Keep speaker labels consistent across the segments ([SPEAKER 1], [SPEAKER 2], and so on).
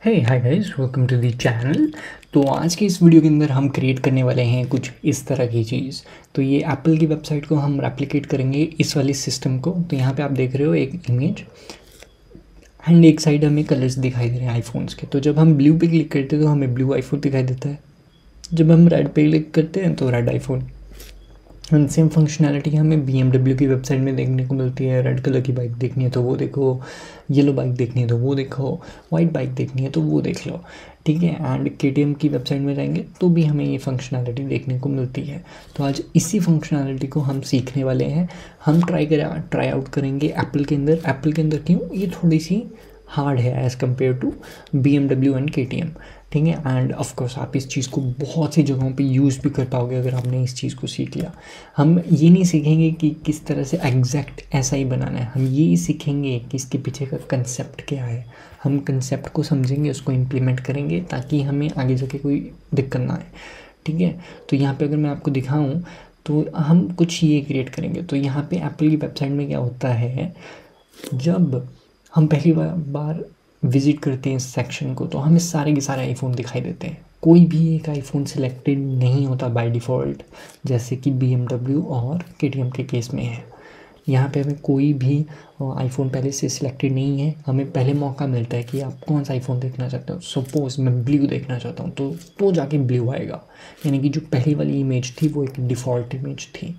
[SPEAKER 1] Hey hi guys, welcome to the channel. तो आज के इस वीडियो के अंदर हम क्रिएट करने वाले हैं कुछ इस तरह की चीज़। तो ये एप्पल की वेबसाइट को हम रेप्लिकेट करेंगे इस वाली सिस्टम को। तो यहाँ पे आप देख रहे हो एक इमेज एंड एक साइड हमें कलर्स दिखाई दे रहे हैं आईफोन्स के। तो जब हम ब्लू पे क्लिक करते हैं तो हमें ब्लू आईफोन दिखाई देता है, जब हम रेड पे क्लिक करते हैं तो red iPhone. And same functionality हमें BMW की वेबसाइट में देखने को मिलती है। रेड कलर की बाइक देखनी है तो वो देखो, येलो बाइक देखनी है तो वो देखो, वाइट बाइक देखनी है तो वो देख लो, ठीक है। एंड KTM की वेबसाइट में जाएंगे तो भी हमें ये फंक्शनैलिटी देखने को मिलती है। तो आज इसी फंक्शनैलिटी को हम सीखने वाले हैं। हम ट्राई आउट करेंगे एप्पल के अंदर। एप्पल के अंदर क्यों, ये थोड़ी सी हार्ड है as compare to BMW and KTM, ठीक है। एंड ऑफकोर्स आप इस चीज़ को बहुत सी जगहों पे यूज़ भी कर पाओगे अगर आपने इस चीज़ को सीख लिया। हम ये नहीं सीखेंगे कि किस तरह से एग्जैक्ट ऐसा ही बनाना है, हम ये सीखेंगे कि इसके पीछे का कंसेप्ट क्या है। हम कंसेप्ट को समझेंगे, उसको इम्प्लीमेंट करेंगे ताकि हमें आगे जाके कोई दिक्कत ना आए, ठीक है। तो यहाँ पे अगर मैं आपको दिखाऊँ तो हम कुछ ये क्रिएट करेंगे। तो यहाँ पे एप्पल की वेबसाइट में क्या होता है, जब हम पहली बार विज़िट करते हैं इस सेक्शन को तो हमें सारे के सारे आईफोन दिखाई देते हैं। कोई भी एक आईफोन सिलेक्टेड नहीं होता बाय डिफ़ॉल्ट, जैसे कि BMW और KTM के केस में है। यहाँ पे हमें कोई भी आईफोन पहले से सिलेक्टेड नहीं है। हमें पहले मौका मिलता है कि आप कौन सा आईफोन देखना चाहते हो। सपोज़ मैं ब्लू देखना चाहता हूँ तो जाके ब्लू आएगा, यानी कि जो पहली वाली इमेज थी वो एक डिफ़ॉल्ट इमेज थी,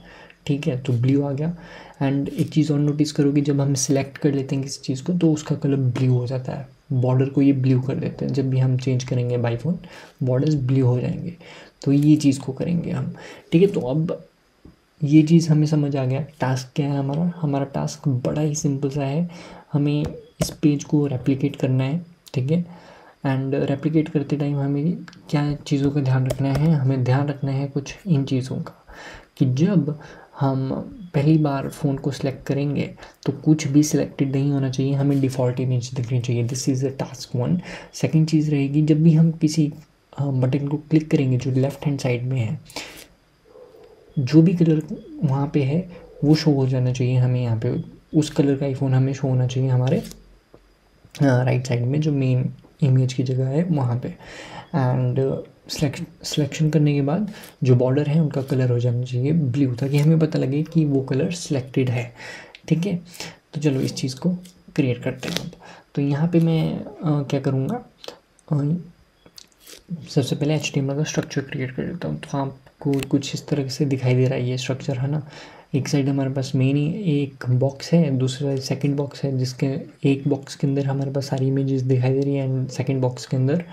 [SPEAKER 1] ठीक है। तो ब्लू आ गया। एंड एक चीज़ और नोटिस करोगे, जब हम सिलेक्ट कर लेते हैं किसी चीज़ को तो उसका कलर ब्लू हो जाता है। बॉर्डर को ये ब्लू कर देते हैं, जब भी हम चेंज करेंगे बाई फोन बॉर्डर्स ब्लू हो जाएंगे। तो ये चीज़ को करेंगे हम, ठीक है। तो अब ये चीज़ हमें समझ आ गया। टास्क क्या है हमारा टास्क बड़ा ही सिंपल सा है। हमें इस पेज को रेप्लिकेट करना है, ठीक है। एंड रेप्लिकेट करते टाइम हमें क्या चीज़ों का ध्यान रखना है, हमें ध्यान रखना है कुछ इन चीज़ों का कि जब हम पहली बार फ़ोन को सिलेक्ट करेंगे तो कुछ भी सिलेक्टेड नहीं होना चाहिए, हमें डिफ़ॉल्ट इमेज दिखनी चाहिए। This is the task 1। Second चीज़ रहेगी, जब भी हम किसी बटन को क्लिक करेंगे जो लेफ़्ट हैंड साइड में है, जो भी कलर वहाँ पे है वो शो हो जाना चाहिए हमें। यहाँ पे उस कलर का आईफोन हमें शो होना चाहिए हमारे राइट साइड में, जो मेन इमेज की जगह है वहाँ पे। एंड सिलेक्शन करने के बाद जो बॉर्डर है उनका कलर हो जाना चाहिए ब्लू, ताकि हमें पता लगे कि वो कलर सिलेक्टेड है, ठीक है। तो चलो इस चीज़ को क्रिएट करते हैं अब। तो यहाँ पे मैं क्या करूँगा, सबसे पहले HTML का स्ट्रक्चर क्रिएट कर लेता हूँ। तो आपको कुछ इस तरह से दिखाई दे रहा है ये स्ट्रक्चर, है ना। एक साइड हमारे पास मेन ही एक बॉक्स है, दूसरा सेकंड बॉक्स है, जिसके एक बॉक्स के अंदर हमारे पास सारी इमेजेस दिखाई दे रही है एंड सेकंड बॉक्स के अंदर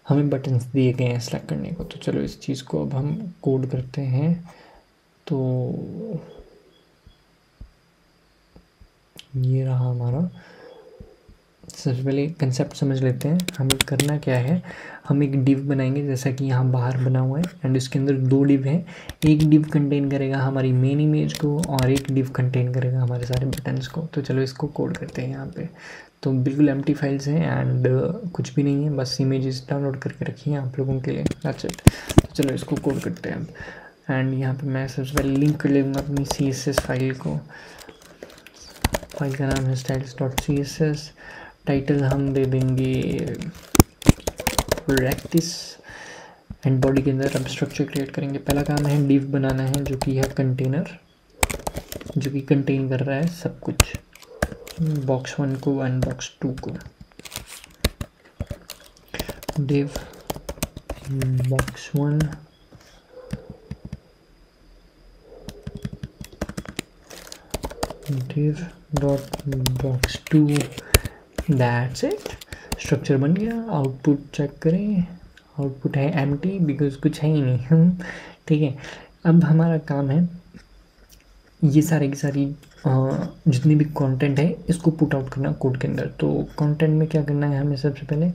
[SPEAKER 1] हमें बटन्स दिए गए हैं सेलेक्ट करने को। तो चलो इस चीज़ को अब हम कोड करते हैं। तो ये रहा हमारा। सबसे पहले कंसेप्ट समझ लेते हैं, हमें करना क्या है। हम एक डिव बनाएंगे जैसा कि यहाँ बाहर बना हुआ है एंड इसके अंदर 2 डिव हैं। एक डिव कंटेन करेगा हमारी मेन इमेज को और एक डिव कंटेन करेगा हमारे सारे बटन्स को। तो चलो इसको कोड करते हैं यहाँ पे। तो बिल्कुल एम्प्टी फाइल्स हैं एंड कुछ भी नहीं है, बस इमेजेस डाउनलोड करके रखी हैं आप लोगों के लिए, दैट्स इट। तो चलो इसको कोड करते हैं अब। एंड यहाँ पे मैं सबसे पहले लिंक कर लूँगा अपनी CSS फाइल को। फाइल का नाम है styles.css। टाइटल हम दे देंगे प्रैक्टिस एंड बॉडी के अंदर अब स्ट्रक्चर क्रिएट करेंगे। पहला काम है डिव बनाना है जो कि है कंटेनर, जो कि कंटेन कर रहा है सब कुछ, बॉक्स 1 को एंड बॉक्स 2 को। Div box 1 div dot box 2, that's it. Structure बन गया। आउटपुट चेक करें, आउटपुट है एम्प्टी बिकॉज कुछ है ही नहीं हम, ठीक है। अब हमारा काम है ये सारे की सारी जितनी भी कंटेंट है इसको पुट आउट करना कोड के अंदर। तो कंटेंट में क्या करना है, हमें सबसे पहले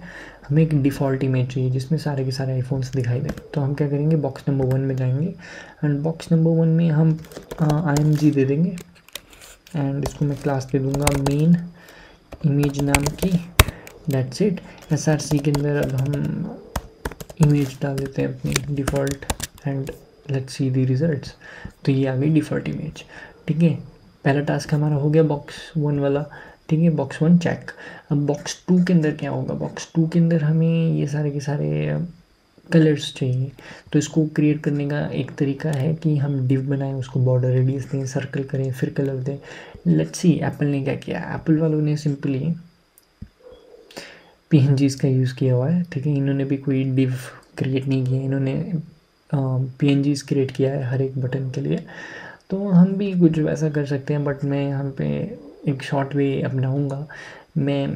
[SPEAKER 1] हमें एक डिफ़ॉल्ट इमेज चाहिए जिसमें सारे के सारे आईफोन्स दिखाई दें। तो हम क्या करेंगे, बॉक्स नंबर 1 में जाएंगे एंड बॉक्स नंबर 1 में हम IMG दे देंगे एंड इसको मैं क्लास दे दूँगा मेन इमेज नाम की, दैट्स इट। SRC के अंदर अब हम इमेज डाल देते हैं अपनी default and let's see the results. तो ये आ गई डिफ़ॉल्ट इमेज, ठीक है। पहला टास्क हमारा हो गया बॉक्स 1 वाला, ठीक है, बॉक्स 1 चेक। अब बॉक्स 2 के अंदर क्या होगा, बॉक्स 2 के अंदर हमें ये सारे के सारे कलर्स चाहिए। तो इसको क्रिएट करने का एक तरीका है कि हम डिव बनाएं, उसको बॉर्डर रेडियस दें, सर्कल करें, फिर कलर दें। लेट्स सी एप्पल ने क्या किया। एप्पल वालों ने सिंपली PNGs का यूज़ किया हुआ है। ठीक है, इन्होंने भी कोई डिव क्रिएट नहीं किया, इन्होंने PNGs क्रिएट किया है हर एक बटन के लिए। तो हम भी कुछ वैसा कर सकते हैं, बट मैं यहाँ पे एक शॉर्ट वे अपनाऊँगा। मैं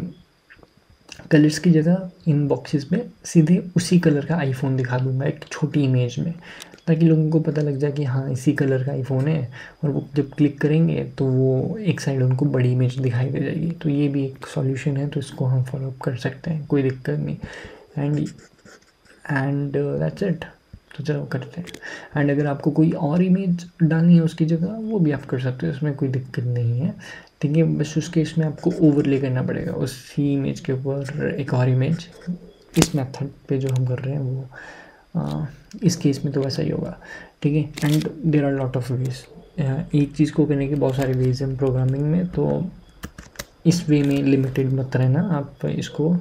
[SPEAKER 1] कलर्स की जगह इन बॉक्सेस में सीधे उसी कलर का आईफोन दिखा दूंगा एक छोटी इमेज में, ताकि लोगों को पता लग जाए कि हाँ इसी कलर का आईफोन है। और वो जब क्लिक करेंगे तो वो एक साइड उनको बड़ी इमेज दिखाई दे जाएगी। तो ये भी एक सॉल्यूशन है, तो इसको हम फॉलो अप कर सकते हैं, कोई दिक्कत नहीं। And that's it. तो चलो करते हैं। एंड अगर आपको कोई और इमेज डालनी है उसकी जगह, वो भी आप कर सकते हो, उसमें कोई दिक्कत नहीं है। ठीक है, बस उस केस में आपको ओवरले करना पड़ेगा उसी इमेज के ऊपर एक और इमेज। इस मेथड पे जो हम कर रहे हैं वो इस केस में तो वैसा ही होगा। ठीक है, and there are lot of ways. एक चीज़ को करने के बहुत सारे वेज हैं प्रोग्रामिंग में, तो इस वे में लिमिटेड मत रहना, आप इसको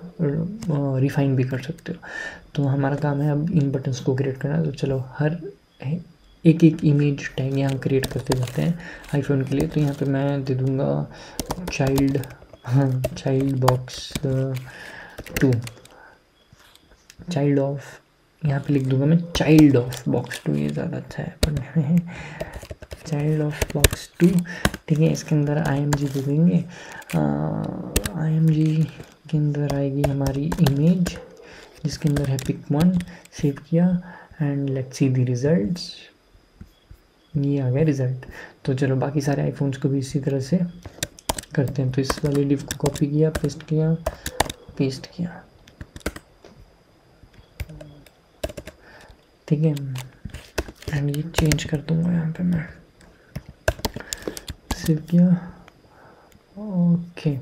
[SPEAKER 1] रिफाइन भी कर सकते हो। तो हमारा काम है अब इन बटन्स को क्रिएट करना। तो चलो हर एक एक इमेज टैग यहाँ क्रिएट करते जाते हैं आईफोन के लिए। तो यहाँ पे मैं दे दूँगा चाइल्ड बॉक्स 2, चाइल्ड ऑफ, यहाँ पे लिख दूँगा मैं चाइल्ड ऑफ बॉक्स 2, ये ज़्यादा अच्छा है पढ़ने में, चाइल्ड ऑफ बॉक्स 2। ठीक है, इसके अंदर IMG दे देंगे। IMG के अंदर आएगी हमारी इमेज जिसके अंदर है pic1, सेव किया and let's see the results. ये आ गया रिज़ल्ट। तो चलो बाकी सारे आईफोन्स को भी इसी तरह से करते हैं। तो इस वाले डिव को कॉपी किया, पेस्ट किया। ठीक है, एंड ये चेंज कर दूँगा यहाँ पे मैं, सेव किया, ओके,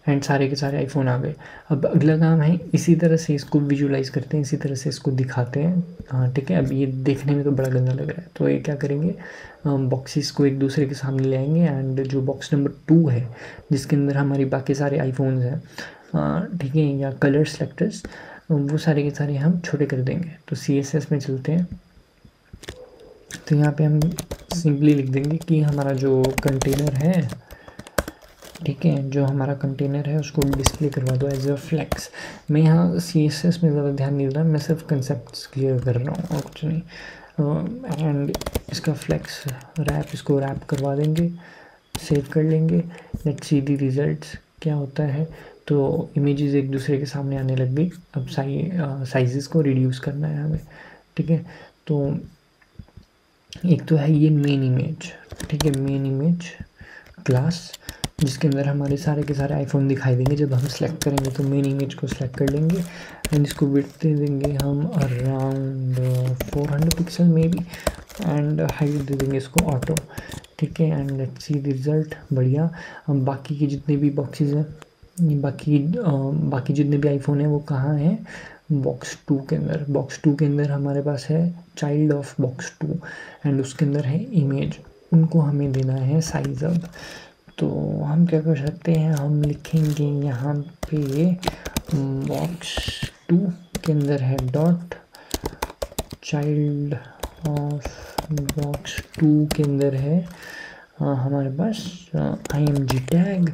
[SPEAKER 1] एंड सारे के सारे आईफोन आ गए। अब अगला काम है इसी तरह से इसको विजुलाइज करते हैं, इसी तरह से इसको दिखाते हैं। हाँ ठीक है, अब ये देखने में तो बड़ा गंदा लग रहा है, तो ये क्या करेंगे, बॉक्सेस को एक दूसरे के सामने ले आएंगे। एंड जो बॉक्स नंबर 2 है जिसके अंदर हमारी बाकी सारे आईफोन्स हैं, ठीक है, या कलर सेलेक्टर्स, वो सारे के सारे हम छोटे कर देंगे। तो CSS में चलते हैं। तो यहाँ पे हम सिंपली लिख देंगे कि हमारा जो कंटेनर है, ठीक है, जो हमारा कंटेनर है उसको डिस्प्ले करवा दो एज अ फ्लैक्स। मैं यहाँ CSS में ज़्यादा ध्यान नहीं दे रहा, मैं सिर्फ कंसेप्ट क्लियर कर रहा हूँ और कुछ नहीं। एंड इसका फ्लैक्स रैप, इसको रैप करवा देंगे, सेव कर लेंगे। लेट्स सी दी रिजल्ट्स क्या होता है। तो इमेजेस एक दूसरे के सामने आने लग गई। अब साइजेस को रिड्यूस करना है हमें। ठीक है, तो एक तो है ये मेन इमेज, ठीक है, मेन इमेज क्लास जिसके अंदर हमारे सारे के सारे आईफोन दिखाई देंगे। जब हम सेलेक्ट करेंगे तो मेन इमेज को सेलेक्ट कर लेंगे एंड इसको विड्थ दे देंगे हम अराउंड 400 पिक्सल में भी, एंड हाइट दे देंगे इसको ऑटो। ठीक है, and let's see the result. बढ़िया। हम बाकी के जितने भी बॉक्सेस हैं, बाकी जितने भी आईफोन हैं वो कहाँ हैं, बॉक्स 2 के अंदर। बॉक्स 2 के अंदर हमारे पास है चाइल्ड ऑफ बॉक्स 2 एंड उसके अंदर है इमेज, उनको हमें देना है साइज। अब तो हम क्या कर सकते हैं, हम लिखेंगे यहाँ पे बॉक्स 2 के अंदर है डॉट चाइल्ड ऑफ बॉक्स 2 के अंदर है हमारे पास IMG टैग,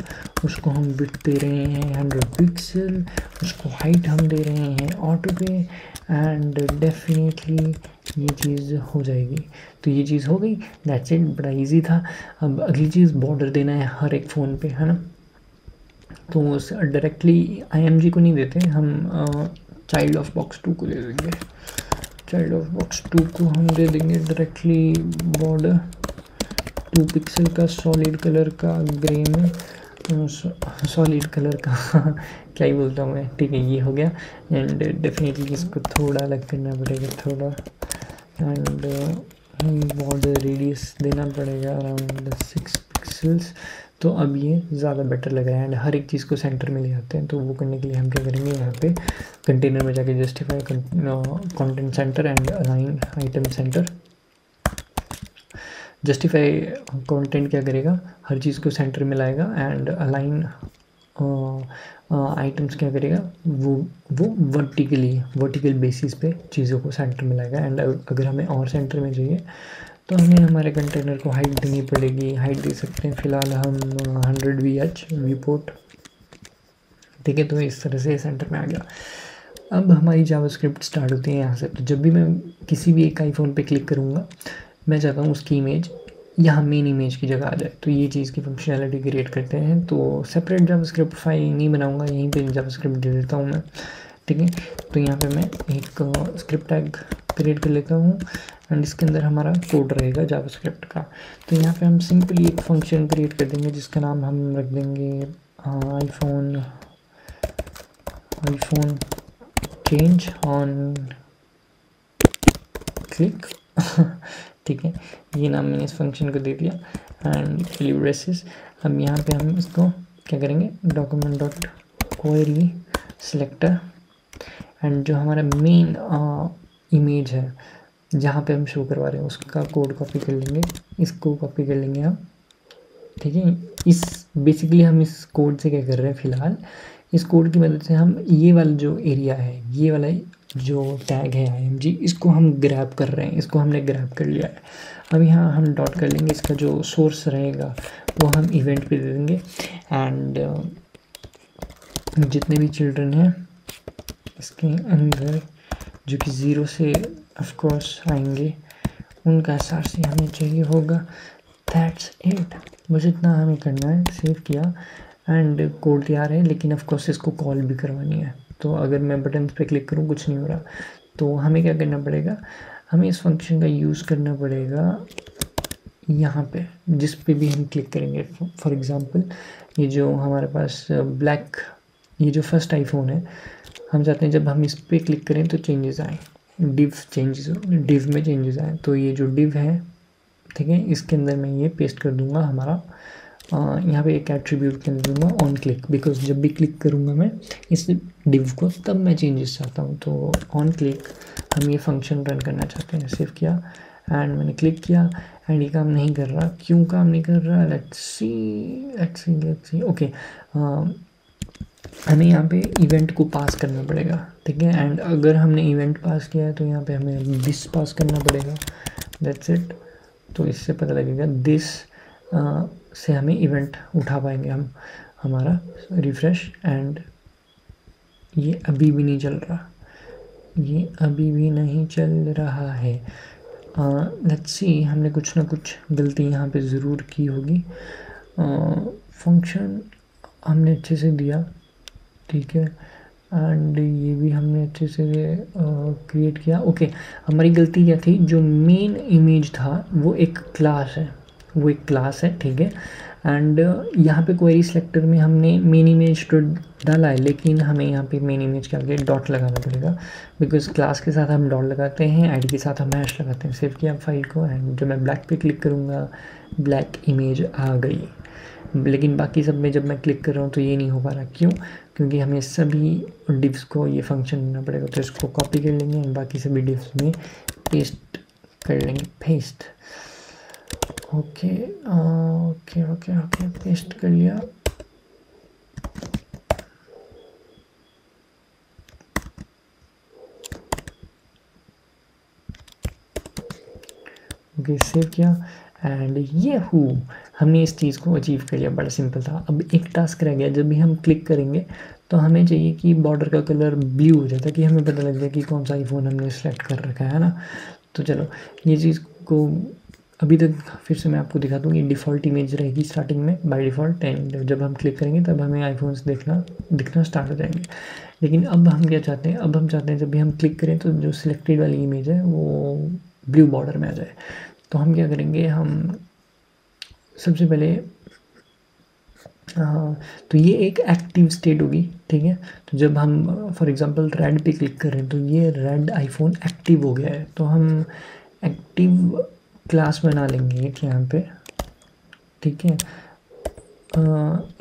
[SPEAKER 1] उसको हम विड्थ दे रहे हैं 100 पिक्सल, उसको हाइट हम दे रहे हैं ऑटो पे, एंड डेफिनेटली ये चीज़ हो जाएगी। तो ये चीज़ हो गई, दैट्स इट, बड़ा इजी था। अब अगली चीज़ बॉर्डर देना है हर एक फ़ोन पे, है ना। तो डायरेक्टली IMG को नहीं देते हम, चाइल्ड ऑफ बॉक्स 2 को दे देंगे। चाइल्ड ऑफ बॉक्स 2 को हम दे देंगे डायरेक्टली बॉर्डर 2 पिक्सल का सॉलिड कलर का ग्रे में, सॉलिड कलर का क्या ही बोलता हूँ मैं। ठीक है, ये हो गया। एंड डेफिनेटली इसको थोड़ा अलग करना पड़ेगा, थोड़ा, एंड बॉर्डर रेडियस देना पड़ेगा अराउंड 6 पिक्सल्स। तो अब ये ज़्यादा बेटर लग रहा है एंड हर एक चीज़ को सेंटर में ले आते हैं। तो वो करने के लिए हम क्या करेंगे, यहाँ पे कंटेनर में जाके justify content centre and align item centre. Justify content क्या करेगा, हर चीज़ को सेंटर में लाएगा, एंड अलाइन आइटम्स क्या करेगा, वो वर्टिकल बेसिस पे चीज़ों को सेंटर में लाएगा। एंड अगर हमें और सेंटर में चाहिए तो हमें हमारे कंटेनर को हाइट देनी पड़ेगी। हाइट दे सकते हैं फ़िलहाल हम 100 VH व्यू पोर्ट, ठीक है। तो इस तरह से सेंटर में आ गया। अब हमारी जावास्क्रिप्ट स्टार्ट होती है यहाँ से। तो जब भी मैं किसी भी एक आईफोन पे क्लिक करूँगा, मैं चाहता हूँ उसकी इमेज यहाँ मेन इमेज की जगह आ जाए। तो ये चीज़ की फंक्शनैलिटी क्रिएट करते हैं। तो सेपरेट जावास्क्रिप्ट फाइल नहीं बनाऊँगा, यहीं पे जावास्क्रिप्ट दे देता हूँ मैं, ठीक है। तो यहाँ पे मैं एक स्क्रिप्ट टैग क्रिएट कर लेता हूँ एंड इसके अंदर हमारा कोड रहेगा जावास्क्रिप्ट का। तो यहाँ पे हम सिंपली एक फंक्शन क्रिएट कर देंगे जिसका नाम हम रख देंगे आईफोन चेंज ऑन क्लिक ठीक है। ये नाम मैंने इस फंक्शन को दे दिया एंड ब्रेसेस। अब यहाँ पे हम इसको क्या करेंगे, document dot query selector and जो हमारा मेन इमेज है जहाँ पे हम शो करवा रहे हैं उसका कोड कॉपी कर लेंगे, इसको कॉपी कर लेंगे हम, ठीक है। इस बेसिकली हम इस कोड से क्या कर रहे हैं, फ़िलहाल इस कोड की मदद से हम ये वाला जो एरिया है, ये वाला जो टैग है IMG, इसको हम ग्रैब कर रहे हैं, इसको हमने ग्रैब कर लिया है। अब यहाँ हम डॉट कर लेंगे, इसका जो सोर्स रहेगा वो हम इवेंट पे दे देंगे एंड जितने भी चिल्ड्रन हैं इसके अंदर जो कि 0 से ऑफ कोर्स आएंगे उनका SRC हमें चाहिए होगा। दैट्स इट, बस इतना हमें करना है। सेव किया एंड कोड तैयार है, लेकिन ऑफ कोर्स इसको कॉल भी करवानी है। तो अगर मैं बटन पे क्लिक करूँ कुछ नहीं हो रहा, तो हमें क्या करना पड़ेगा, हमें इस फंक्शन का यूज़ करना पड़ेगा यहाँ पे जिस पे भी हम क्लिक करेंगे। फॉर एग्ज़ाम्पल ये जो हमारे पास ब्लैक, ये जो फर्स्ट आईफोन है, हम चाहते हैं जब हम इस पर क्लिक करें तो चेंजेस आए, डिव में चेंजेस आए। तो ये जो डिव है, ठीक है, इसके अंदर मैं ये पेस्ट कर दूंगा हमारा, यहाँ पे एक एट्रीब्यूट के अंदर दूंगा ऑन क्लिक, बिकॉज जब भी क्लिक करूँगा मैं इस डिव को तब मैं चेंजेस चाहता हूँ। तो ऑन क्लिक हम ये फंक्शन रन करना चाहते हैं। सेव किया एंड मैंने क्लिक किया एंड ये काम नहीं कर रहा। क्यों काम नहीं कर रहा, लेट्स सी ओके। हमें यहाँ पे इवेंट को पास करना पड़ेगा, ठीक है। एंड अगर हमने इवेंट पास किया है तो यहाँ पे हमें दिस पास करना पड़ेगा, दैट्स इट। तो इससे पता लगेगा दिस से हमें इवेंट उठा पाएंगे हम हमारा। रिफ्रेश एंड ये अभी भी नहीं चल रहा, ये अभी भी नहीं चल रहा है। लेट्स सी, हमने कुछ ना कुछ गलती यहाँ पे ज़रूर की होगी। फंक्शन हमने अच्छे से दिया, ठीक है, एंड ये भी हमने अच्छे से क्रिएट किया। ओके, हमारी गलती क्या थी, जो मेन इमेज था वो एक क्लास है, वो एक क्लास है, ठीक है। एंड यहाँ पे क्वेरी सिलेक्टर में हमने मेन इमेज तो डाला है, लेकिन हमें यहाँ पे मेन इमेज के आगे डॉट लगाना पड़ेगा, बिकॉज क्लास के साथ हम डॉट लगाते हैं, आईडी के साथ हम हैश लगाते हैं। सेव किया फाइल को एंड जब मैं ब्लैक पे क्लिक करूँगा ब्लैक इमेज आ गई, लेकिन बाकी सब में जब मैं क्लिक कर रहा हूँ तो ये नहीं हो पा रहा। क्यों? क्योंकि हमें सभी डिव्स को ये फंक्शन देना पड़ेगा। तो इसको कॉपी कर लेंगे एंड बाकी सभी डिव्स में पेस्ट कर लेंगे, paste. Okay okay okay okay, paste कर लिया। ओके, सेव किया एंड ये हमने इस चीज़ को अचीव कर लिया। बड़ा सिंपल था। अब एक टास्क रह गया, जब भी हम क्लिक करेंगे तो हमें चाहिए कि बॉर्डर का कलर ब्लू हो जाता है, कि हमें पता लग जाए कि कौन सा आईफोन हमने सेलेक्ट कर रखा है ना। तो चलो ये चीज़ को अभी तक फिर से मैं आपको दिखा दूँ। ये डिफ़ॉल्ट इमेज रहेगी स्टार्टिंग में बाय डिफ़ॉल्ट, एंड जब हम क्लिक करेंगे तब हमें आईफोन्स दिखना स्टार्ट हो जाएंगे। लेकिन अब हम क्या चाहते हैं, अब हम चाहते हैं जब भी हम क्लिक करें तो जो सिलेक्टेड वाली इमेज है वो ब्लू बॉर्डर में आ जाए। तो हम क्या करेंगे, हम सबसे पहले तो ये एक एक्टिव स्टेट होगी, ठीक है। तो जब हम फॉर एग्जांपल रेड पे क्लिक करें तो ये रेड आईफोन एक्टिव हो गया है। तो हम एक्टिव क्लास बना लेंगे एक यहाँ पे, ठीक है।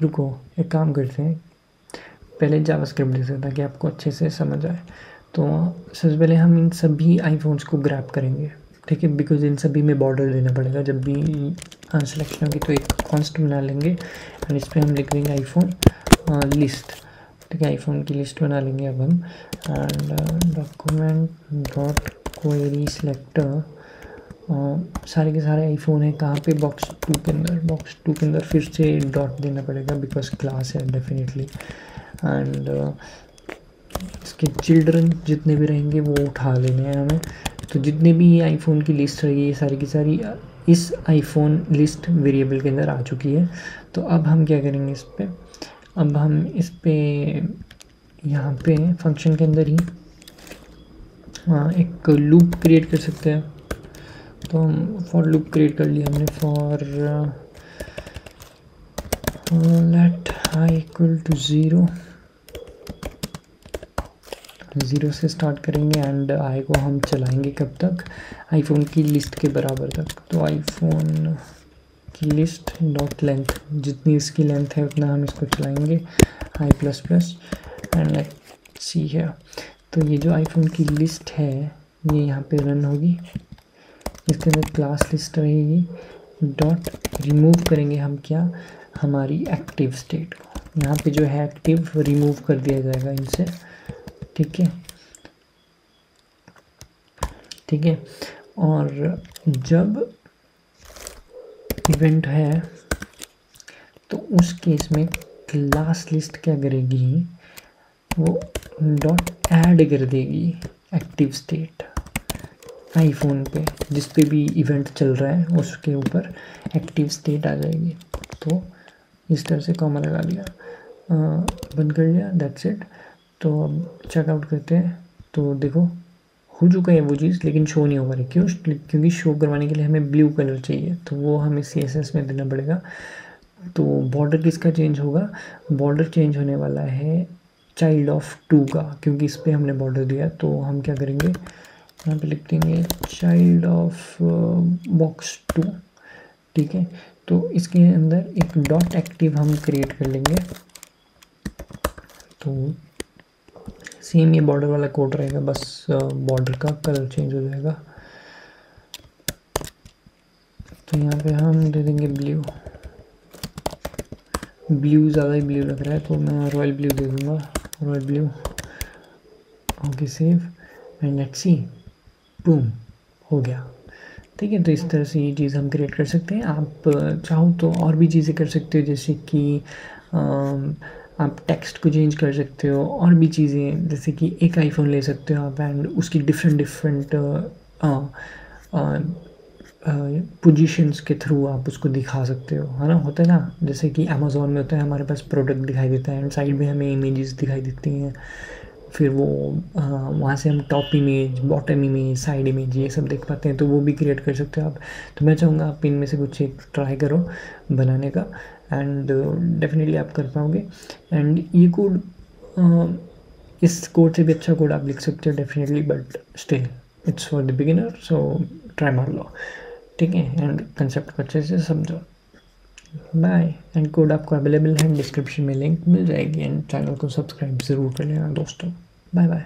[SPEAKER 1] रुको, एक काम करते हैं, पहले जावास्क्रिप्ट लिखते हैं ताकि आपको अच्छे से समझ आए। तो सबसे पहले हम इन सभी आईफोन्स को ग्रैब करेंगे, ठीक है, बिकॉज इन सभी में बॉर्डर देना पड़ेगा। जब भी सिलेक्शन होगी तो एक कॉन्स्ट बना लेंगे एंड इस पर हम लिख देंगे आईफोन लिस्ट, ठीक है, आईफोन की लिस्ट बना लेंगे अब हम। And document dot query selector, सारे के सारे आईफोन है कहाँ पे, बॉक्स 2 के अंदर। बॉक्स 2 के अंदर फिर से डॉट देना पड़ेगा बिकॉज क्लास है डेफिनेटली। एंड इसके चिल्ड्रन जितने भी रहेंगे वो उठा लेने हैं हमें। तो जितने भी ये आईफोन की लिस्ट रहेगी ये सारी की सारी इस आईफोन लिस्ट वेरिएबल के अंदर आ चुकी है। तो अब हम क्या करेंगे इस पर, अब हम इस पर यहाँ पे फंक्शन के अंदर ही एक लूप क्रिएट कर सकते हैं। तो हम फॉर लूप क्रिएट कर लिया हमने, for let i equal to 0 से स्टार्ट करेंगे एंड i को हम चलाएंगे कब तक, आईफोन की लिस्ट के बराबर तक। तो आईफोन की लिस्ट डॉट लेंथ, जितनी इसकी लेंथ है उतना हम इसको चलाएंगे i plus plus and let's see है। तो ये जो आईफोन की लिस्ट है ये यहाँ पे रन होगी, इसके अंदर क्लास लिस्ट रहेगी। डॉट रिमूव करेंगे हम क्या, हमारी एक्टिव स्टेट को, यहाँ पे जो है एक्टिव रिमूव कर दिया जाएगा इनसे, ठीक है, ठीक है। और जब इवेंट है तो उस केस में क्लास लिस्ट क्या करेगी, वो डॉट ऐड कर देगी एक्टिव स्टेट आईफोन पे, जिस पे भी इवेंट चल रहा है उसके ऊपर एक्टिव स्टेट आ जाएगी। तो इस तरह से कॉमा लगा लिया, बंद कर लिया, दैट्स इट। तो अब चेकआउट करते हैं, तो देखो हो चुका है वो चीज़, लेकिन शो नहीं हो पा रही। क्यों? क्योंकि शो करवाने के लिए हमें ब्लू कलर चाहिए, तो वो हमें CSS में देना पड़ेगा। तो बॉर्डर किसका चेंज होगा, बॉर्डर चेंज होने वाला है चाइल्ड ऑफ 2 का, क्योंकि इस पर हमने बॉर्डर दिया। तो हम क्या करेंगे, यहाँ पे लिख देंगे चाइल्ड ऑफ बॉक्स 2, ठीक है। तो इसके अंदर एक डॉट एक्टिव हम क्रिएट कर लेंगे। तो सेम ये बॉर्डर वाला कोड रहेगा, बस बॉर्डर का कलर चेंज हो जाएगा। तो यहाँ पे हम दे देंगे ब्लू, ब्लू ज़्यादा ही ब्लू लग रहा है तो मैं रॉयल ब्लू दे दूँगा, royal blue. Okay, save and let's see, boom, हो गया, ठीक है। तो इस तरह से ये चीज़ हम क्रिएट कर सकते हैं। आप चाहो तो और भी चीज़ें कर सकते हो, जैसे कि आप टेक्स्ट को चेंज कर सकते हो, और भी चीज़ें, जैसे कि एक आईफोन ले सकते हो आप एंड उसकी डिफरेंट पोजीशंस के थ्रू आप उसको दिखा सकते हो, है ना। होता है ना, जैसे कि अमेज़ॉन में होता है, हमारे पास प्रोडक्ट दिखाई देता है एंड साइड में हमें इमेजेस दिखाई देती हैं, फिर वो वहाँ से हम top image, bottom image, side image ये सब देख पाते हैं। तो वो भी क्रिएट कर सकते हो आप। तो मैं चाहूँगा आप इनमें से कुछ एक ट्राई करो बनाने का, एंड डेफिनेटली आप कर पाओगे। एंड ये कोड, इस कोड से भी अच्छा कोड आप लिख सकते हो definitely, but still it's for the beginner, so try मार लो, ठीक है। एंड कंसेप्ट को अच्छे से समझो। बाय। एंड कोड आपको अवेलेबल है डिस्क्रिप्शन में, लिंक मिल जाएगी। एंड चैनल को सब्सक्राइब ज़रूर कर लेना दोस्तों। Bye bye.